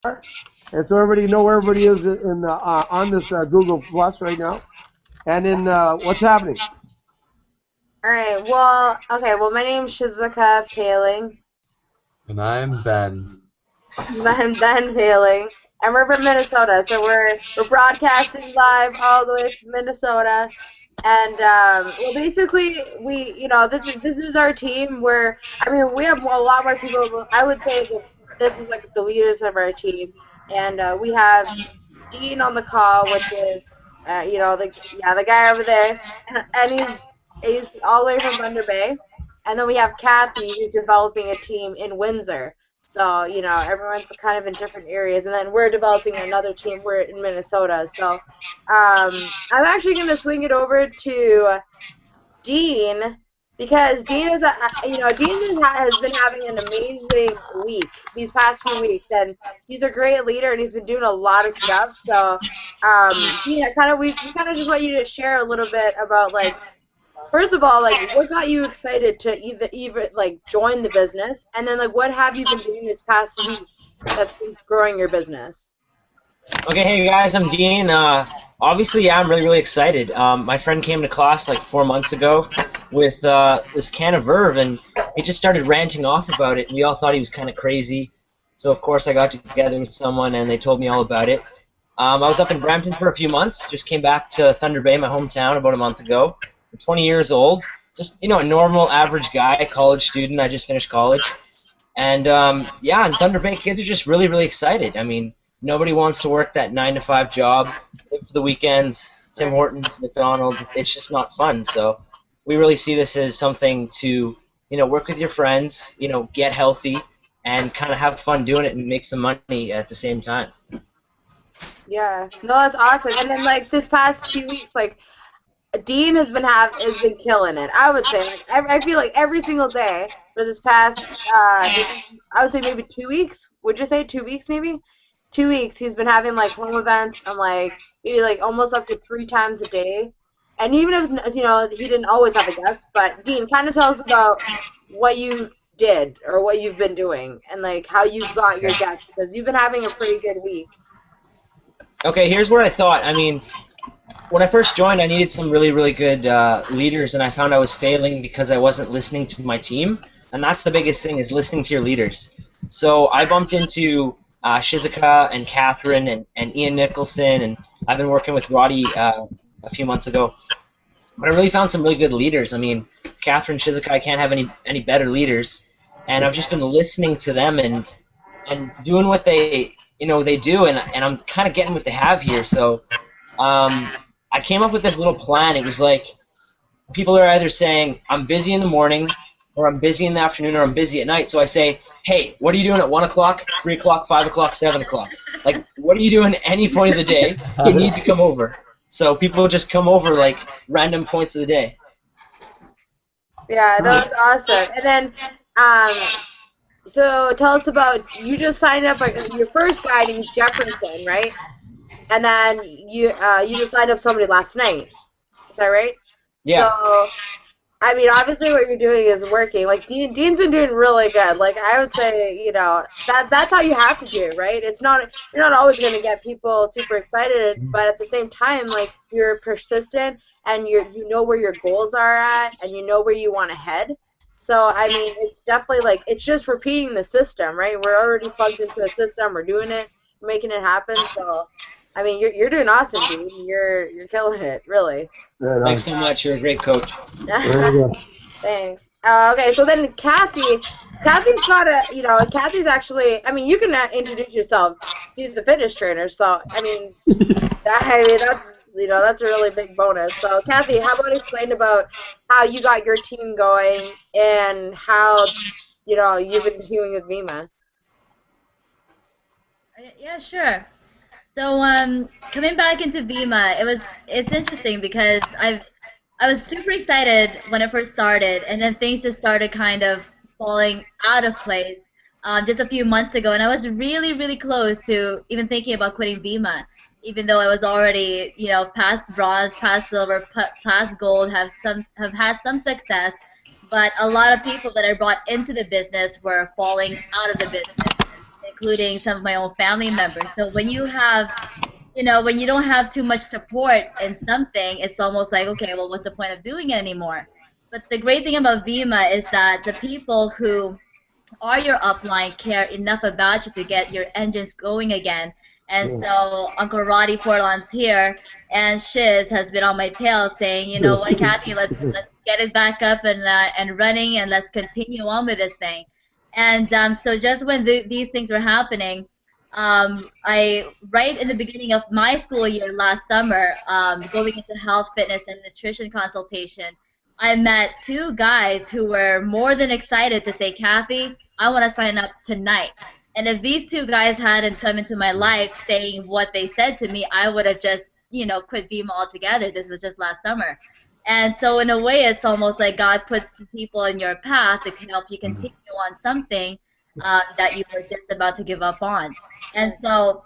and so everybody know where everybody is in on this Google Plus right now, and in what's happening. All right. Well, okay. Well, my name's Shizuka Paling. And I'm Ben. I'm Ben Paling, and we're from Minnesota. So we're broadcasting live all the way from Minnesota. And well, basically, this is our team. We have a lot more people. I would say that this is like the leaders of our team, and we have Dean on the call, which is the guy over there, and he's all the way from Thunder Bay, and then we have Kathy, who's developing a team in Windsor. So everyone's kind of in different areas, and then we're developing another team. We're in Minnesota, so I'm actually going to swing it over to Dean because Dean has been having an amazing week these past few weeks, and he's a great leader, and he's been doing a lot of stuff. So, Dean, we kind of just want you to share a little bit about first of all, what got you excited to either join the business, and then what have you been doing this past week that's been growing your business? Okay, hey guys, I'm Dean. Obviously, yeah, I'm really excited. My friend came to class like 4 months ago with this can of Verve, and he just started ranting off about it. We all thought he was kind of crazy. So, of course, I got together with someone, and they told me all about it. I was up in Brampton for a few months, just came back to Thunder Bay, my hometown, about a month ago. I'm 20 years old, just, a normal, average guy, college student. I just finished college. And, yeah, in Thunder Bay, kids are just really excited. I mean, nobody wants to work that 9-to-5 job, live for the weekends, Tim Hortons, McDonald's. It's just not fun. So we really see this as something to, work with your friends, get healthy, and kind of have fun doing it and make some money at the same time. Yeah, no, that's awesome. And then this past few weeks, Dean has been killing it. I would say I feel like every single day for this past I would say maybe 2 weeks. Would you say 2 weeks maybe? 2 weeks he's been having home events and maybe almost up to 3 times a day. And even if he didn't always have a guest, but Dean, kind of tell us about what you did or what you've been doing and how you got your guests because you've been having a pretty good week. Okay, here's what I thought. I mean, when I first joined, I needed some really good leaders, and I found I was failing because I wasn't listening to my team. And that's the biggest thing, is listening to your leaders. So I bumped into Shizuka and Catherine and Ian Nicholson, and I've been working with Roddy a few months ago. But I really found some really good leaders. I mean, Catherine, Shizuka, I can't have any better leaders. And I've just been listening to them and doing what they do, and I'm kind of getting what they have here. So I came up with this little plan. It was people are either saying, I'm busy in the morning, or I'm busy in the afternoon, or I'm busy at night. So I say, hey, what are you doing at 1 o'clock, 3 o'clock, 5 o'clock, 7 o'clock? What are you doing at any point of the day? You need to come over. So people just come over random points of the day. Yeah, that's awesome. And then, so tell us about, you just signed up, your first guy named Jefferson, right? And then you just signed up somebody last night. Is that right? Yeah. So, I mean, obviously what you're doing is working. Dean's been doing really good. I would say, that's how you have to do it, right? You're not always going to get people super excited, but at the same time, you're persistent and you know where your goals are at and you know where you want to head. So, I mean, it's definitely it's just repeating the system, right? We're already plugged into a system. We're doing it, making it happen. So, I mean, you're doing awesome, dude. You're killing it, really. Yeah, Thanks so much. You're a great coach. Thanks. Okay, so then Kathy's got Kathy's actually, I mean, you can introduce yourself. She's a fitness trainer, so, I mean, that's a really big bonus. So, Kathy, how about explain about how you got your team going and how, you've been doing with Vemma? Yeah, sure. So coming back into Vemma, it's interesting because I was super excited when it first started, and then things just started kind of falling out of place just a few months ago, and I was really close to even thinking about quitting Vemma, even though I was already past bronze, past silver, past gold, have had some success, but a lot of people that I brought into the business were falling out of the business. including some of my own family members. So when you have, when you don't have too much support in something, it's almost like, okay, well, what's the point of doing it anymore? But the great thing about Vemma is that the people who are your upline care enough about you to get your engines going again. And so Uncle Roddy Portland's here, and Shiz has been on my tail saying, you know what, Kathy, let's get it back up and running, and let's continue on with this thing. And so just when these things were happening, I right in the beginning of my school year last summer, going into health, fitness, and nutrition consultation, I met two guys who were more than excited to say, Kathy, I want to sign up tonight. And if these two guys hadn't come into my life saying what they said to me, I would have just, quit Vemma altogether. This was just last summer. And so in a way, it's almost like God puts people in your path to help you continue on something that you were just about to give up on. And so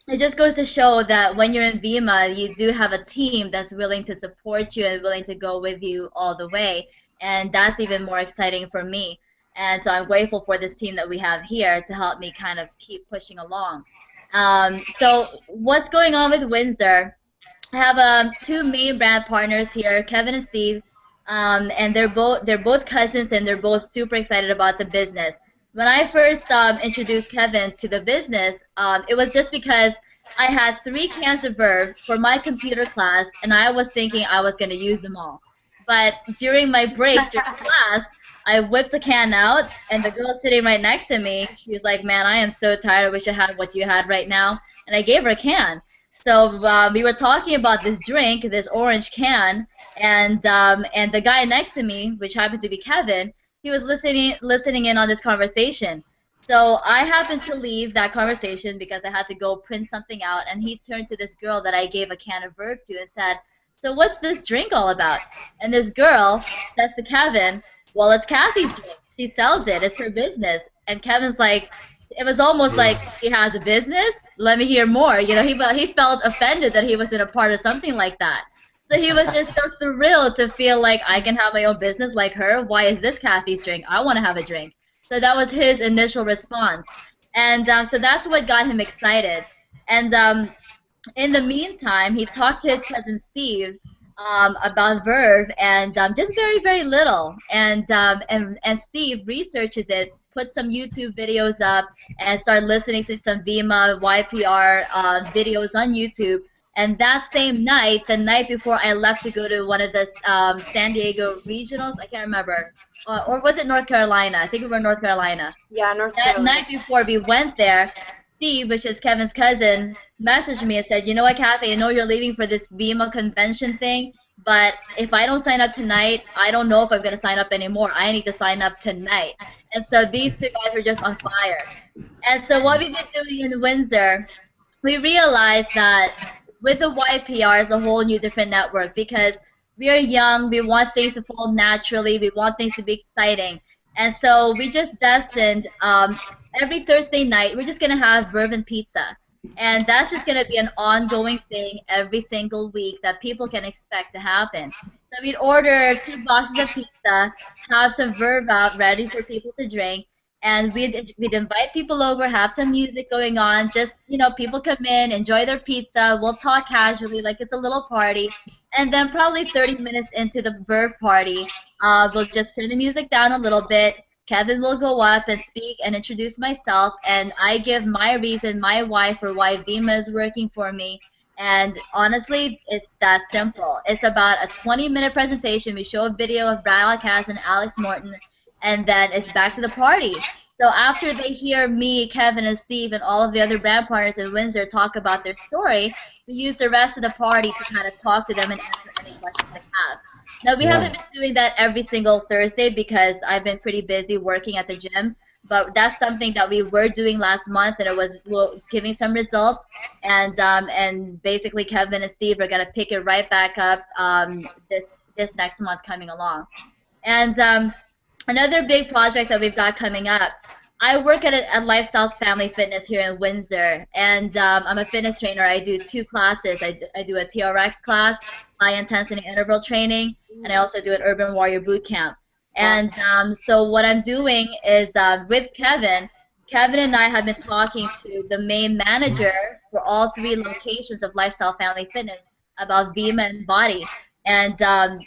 it just goes to show that when you're in Vemma, you do have a team that's willing to support you and willing to go with you all the way. And that's even more exciting for me. And so I'm grateful for this team that we have here to help me kind of keep pushing along. So what's going on with Windsor? I have two main brand partners here, Kevin and Steve, and they're both cousins, and they're both super excited about the business. When I first introduced Kevin to the business, it was just because I had 3 cans of Verve for my computer class, and I was thinking I was going to use them all. But during my break, during class, I whipped a can out, and the girl sitting right next to me, she was like, man, I am so tired. I wish I had what you had right now. And I gave her a can. So we were talking about this drink, this orange can, and the guy next to me, which happened to be Kevin, he was listening in on this conversation. So I happened to leave that conversation because I had to go print something out, and he turned to this girl that I gave a can of Verve to and said, so what's this drink all about? And this girl says to Kevin, well, it's Kathy's drink. She sells it. It's her business. And Kevin's like, it was almost like, she has a business? Let me hear more. He felt offended that he wasn't a part of something like that. So he was just so thrilled to feel like I can have my own business like her. Why is this Kathy's drink? I want to have a drink. So that was his initial response. And so that's what got him excited. And in the meantime, he talked to his cousin Steve about Verve, and just very, very little. And Steve researches it, put some YouTube videos up, and started listening to some Vemma YPR videos on YouTube. And that same night, the night before I left to go to one of the San Diego regionals, I can't remember, or was it North Carolina? I think we were in North Carolina. Yeah, North Carolina. That night before we went there, Steve, which is Kevin's cousin, messaged me and said, you know what, Kathy, I know you're leaving for this Vemma convention thing, but if I don't sign up tonight, I don't know if I'm going to sign up anymore. I need to sign up tonight. And so these two guys were just on fire. And so what we've been doing in Windsor, we realized that with the YPR is a whole new different network, because we are young, we want things to flow naturally, we want things to be exciting. And so we just destined every Thursday night, we're just going to have Verve and pizza. And that's just going to be an ongoing thing every single week that people can expect to happen. So we'd order 2 boxes of pizza, have some Verve out ready for people to drink, and we'd invite people over, have some music going on, just, people come in, enjoy their pizza, we'll talk casually like it's a little party, and then probably 30 minutes into the Verve party, we'll just turn the music down a little bit. Kevin will go up and speak and introduce myself, and I give my reason, my why for why Vemma is working for me. And honestly, it's that simple. It's about a 20-minute presentation. We show a video of Brad Cass and Alex Morton, and then it's back to the party. So after they hear me, Kevin, and Steve, and all of the other brand partners in Windsor talk about their story, we use the rest of the party to kind of talk to them and answer any questions they have. Now, we haven't been doing that every single Thursday because I've been pretty busy working at the gym, but that's something that we were doing last month, and it was giving some results. And basically, Kevin and Steve are going to pick it right back up this next month coming along. And another big project that we've got coming up, I work at Lifestyles Family Fitness here in Windsor, and I'm a fitness trainer. I do 2 classes. I do a TRX class, high intensity interval training, and I also do an Urban Warrior boot camp. And so what I'm doing is with Kevin Kevin and I have been talking to the main manager for all 3 locations of Lifestyle Family Fitness about Vemma and Body. And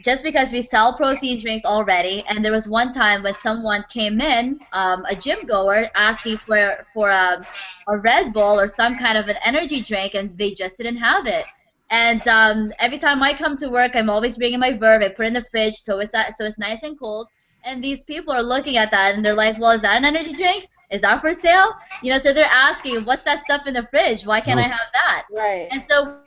just because we sell protein drinks already, and there was one time when someone came in, a gym goer, asking for a Red Bull or some kind of an energy drink, and they just didn't have it. And every time I come to work, I'm always bringing my Verve. I put it in the fridge so it's nice and cold. And these people are looking at that and they're like, "Well, is that an energy drink? Is that for sale?" So they're asking, "What's that stuff in the fridge? Why can't I have that?" Right. And so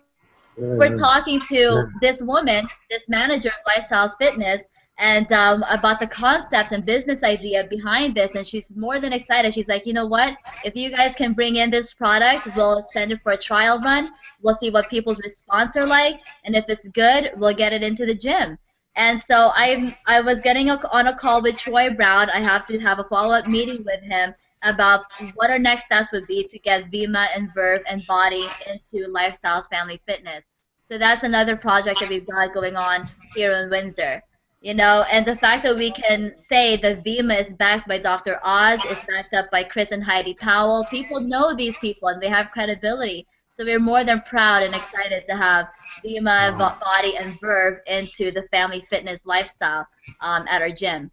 we're talking to this woman, this manager of Lifestyles Fitness, and about the concept and business idea behind this. And she's more than excited. She's like, "You know what? If you guys can bring in this product, we'll send it for a trial run. We'll see what people's response are like, and if it's good, we'll get it into the gym." And so I was getting on a call with Troy Brown. I have to have a follow-up meeting with him about what our next steps would be to get Vemma and Verve and Body into Lifestyles Family Fitness. So that's another project that we've got going on here in Windsor. And the fact that we can say that Vemma is backed by Dr. Oz, is backed up by Chris and Heidi Powell. People know these people and they have credibility. So we're more than proud and excited to have Vemma, Body, and Verve into the family fitness lifestyle at our gym.